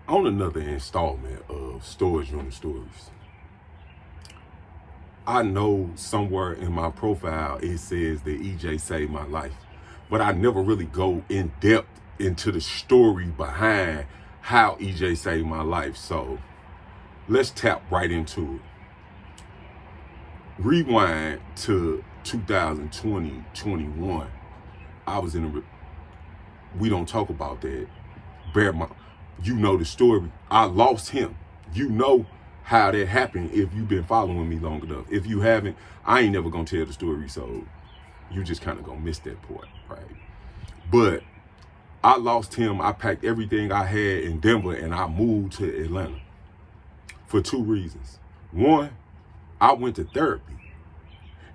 On another installment of Storage Unit Stories. I know somewhere in my profile it says that EJ saved my life, but I never really go in depth into the story behind how EJ saved my life. So let's tap right into it. Rewind to 2020, 21. I was in a, we don't talk about that. You know the story. I lost him. You know how that happened if you've been following me long enough. If you haven't, I ain't never gonna tell the story, so you just kind of gonna miss that part, right? But I lost him. I packed everything I had in Denver and I moved to Atlanta for two reasons. One, I went to therapy.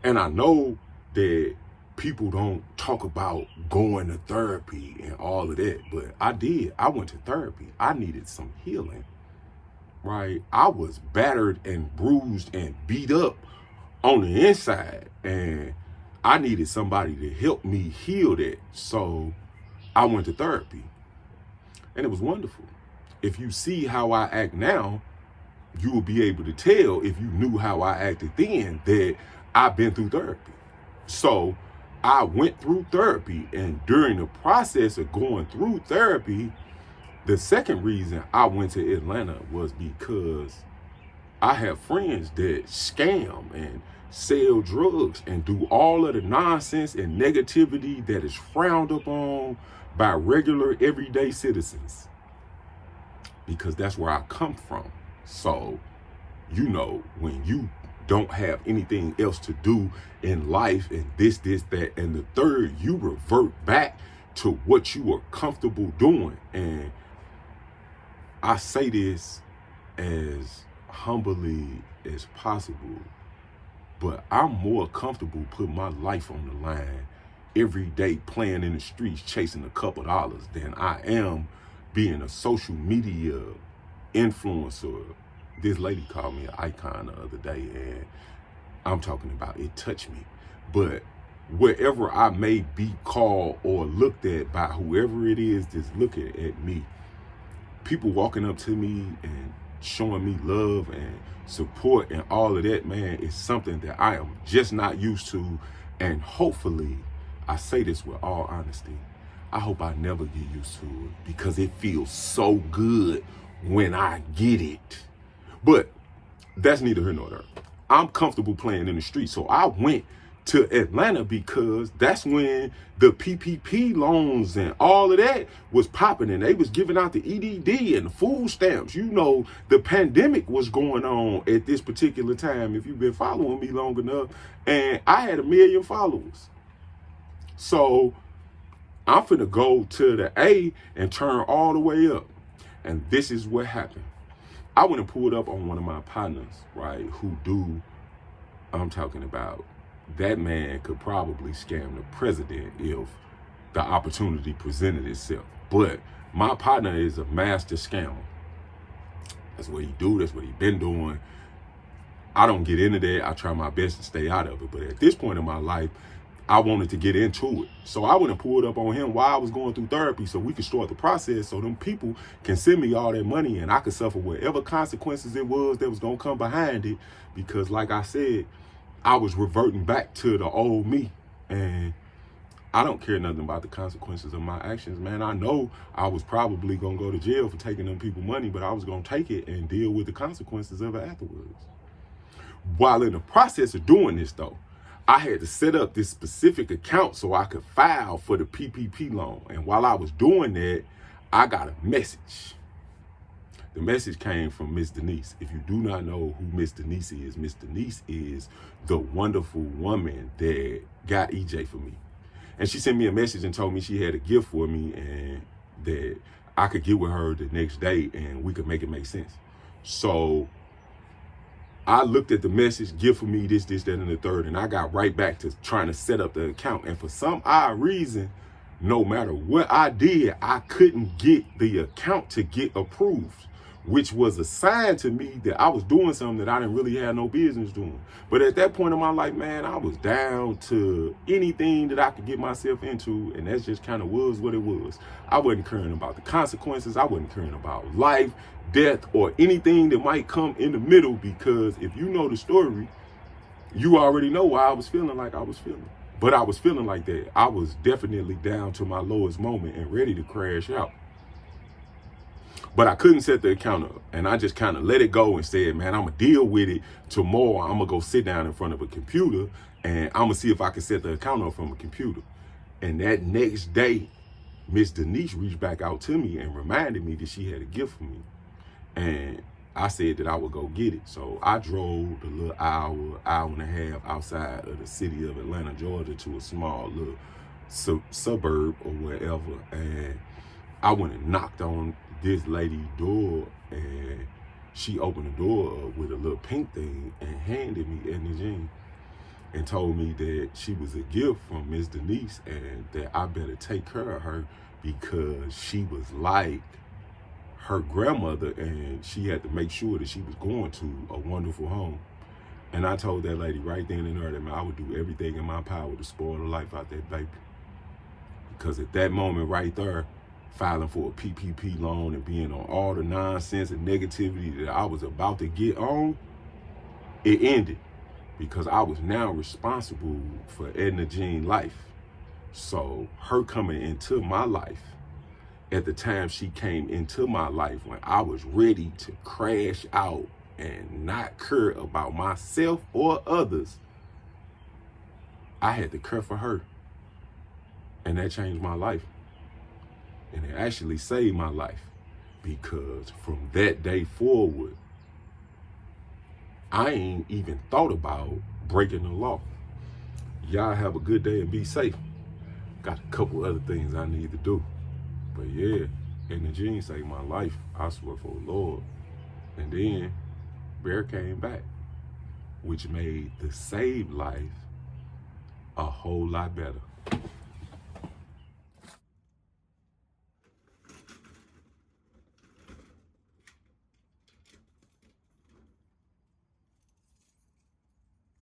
And I know that people don't talk about going to therapy and all of that, but I did. I went to therapy. I needed some healing, right? I was battered and bruised and beat up on the inside, and I needed somebody to help me heal that. So I went to therapy, and it was wonderful. If you see how I act now, you will be able to tell, if you knew how I acted then, that I've been through therapy. So I went through therapy, and during the process of going through therapy, the second reason I went to Atlanta was because I have friends that scam and sell drugs and do all of the nonsense and negativity that is frowned upon by regular everyday citizens, because that's where I come from. So, you know, when you don't have anything else to do in life and this, that, and the third, you revert back to what you are comfortable doing. And I say this as humbly as possible, but I'm more comfortable putting my life on the line every day playing in the streets, chasing a couple dollars, than I am being a social media influencer. This lady called me an icon the other day, and I'm talking about it touched me. But wherever I may be called or looked at by whoever it is that's looking at me, people walking up to me and showing me love and support and all of that, man, is something that I am just not used to. And hopefully, I say this with all honesty, I hope I never get used to it, because it feels so good when I get it. But that's neither here nor there. I'm comfortable playing in the street. So I went to Atlanta because that's when the PPP loans and all of that was popping, and they was giving out the EDD and the food stamps. You know, the pandemic was going on at this particular time, if you've been following me long enough, and I had 1 million followers. So I'm finna go to the A and turn all the way up. And this is what happened. I went and pulled up on one of my partners, right, I'm talking about, that man could probably scam the president if the opportunity presented itself. But my partner is a master scammer. That's what he do. That's what he been doing. I don't get into that. I try my best to stay out of it. But at this point in my life, I wanted to get into it. So I went and pulled up on him while I was going through therapy so we could start the process, so them people can send me all that money and I could suffer whatever consequences it was that was going to come behind it. Because like I said, I was reverting back to the old me, and I don't care nothing about the consequences of my actions, man. I know I was probably going to go to jail for taking them people money, but I was going to take it and deal with the consequences of it afterwards. While in the process of doing this, though, I had to set up this specific account so I could file for the PPP loan. And while I was doing that, I got a message. The message came from Miss Denise. If you do not know who Miss Denise is the wonderful woman that got EJ for me. And she sent me a message and told me she had a gift for me and that I could get with her the next day and we could make it make sense. So I looked at the message, gift for me, this, that, and the third, and I got right back to trying to set up the account. And for some odd reason, no matter what I did, I couldn't get the account to get approved, which was a sign to me that I was doing something that I didn't really have no business doing. But at that point in my life, man, I was down to anything that I could get myself into, and that just kind of was what it was. I wasn't caring about the consequences. I wasn't caring about life, death, or anything that might come in the middle, because if you know the story, you already know why I was feeling like I was feeling. But I was feeling like that. I was definitely down to my lowest moment and ready to crash out. But I couldn't set the account up. And I just kind of let it go and said, man, I'm going to deal with it tomorrow. I'm going to go sit down in front of a computer and I'm going to see if I can set the account up from a computer. And that next day, Miss Denise reached back out to me and reminded me that she had a gift for me. And I said that I would go get it. So I drove the little hour and a half outside of the city of Atlanta, Georgia, to a small little suburb or wherever. And I went and knocked on this lady's door, and she opened the door up with a little pink thing and handed me Edna Jean and told me that she was a gift from Miss Denise and that I better take care of her because she was like her grandmother and she had to make sure that she was going to a wonderful home. And I told that lady right then and there that, man, I would do everything in my power to spoil the life out that baby. Because at that moment right there, filing for a PPP loan and being on all the nonsense and negativity that I was about to get on, it ended because I was now responsible for Edna Jean's life. So her coming into my life at the time she came into my life when I was ready to crash out and not care about myself or others, I had to care for her. And that changed my life. And it actually saved my life because from that day forward, I ain't even thought about breaking the law. Y'all have a good day and be safe. Got a couple other things I need to do. But yeah, Edna Jean saved my life. I swear for the Lord. And then Bear came back, which made the saved life a whole lot better.